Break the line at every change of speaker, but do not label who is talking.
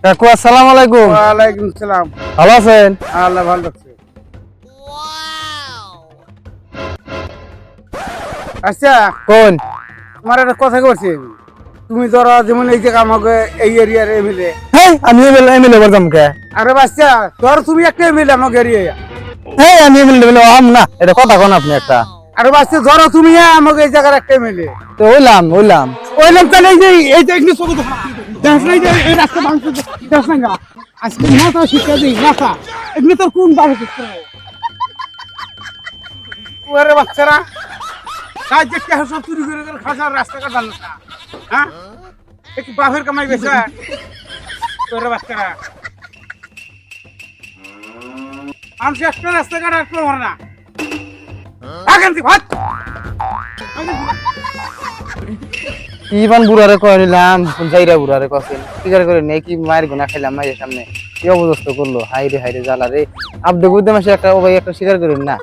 কাকু আসসালামু আলাইকুম।
ওয়ালাইকুম সালাম।
ভালো আছেন?
আল্লাহ ভালো রাখছে। আচ্ছা,
কোন?
তোমার একটা কথা বলছি। তুমি ধরো যেমন এই যে আমাকে এই এরিয়ার এমএলএ।
হেই আমি এমএলএ বলতাম কে?
আরে বাচ্চা, ধরো তুমি একটা এমএলএ আমাকে এরিয়া।
হেই আমি এমএলএ আম না, এটা কথা কোন আপনি একটা?
আরে বাচ্চা, ধরো তুমি আমাকে এই জায়গার একটা এমএলএ।
তো হইলাম।
ওইলাম তাহলে এই যে এগুলো সব দেখছ না, এই রাস্তা ভাঙছে, দেখছ না? আজকে মাথা শিক্ষা দিই মাথা। এগুলো তোর কোন বাড়ি করতে হবে? ওরে বাচ্চারা, কাজ যে কে সব চুরি করে করে খাসার রাস্তাঘাট জানো না? হ্যাঁ, একটু বাপের কামাই বেশি। ওরে বাচ্চারা, মানুষ একটা রাস্তাঘাট আর কেউ না। আগান দি ভাত।
ইবান বুড়ারে কয়ে নিলাম, কোন যাইরা বুড়ারে কছেন স্বীকার করে নেই কি মায়ের গুনা খাইলাম মায়ের সামনে কি অবস্থা করলো। হাইরে জ্বালা রে, আপনি বুঝতে মাসে একটা ও ভাই একটা স্বীকার করেন না।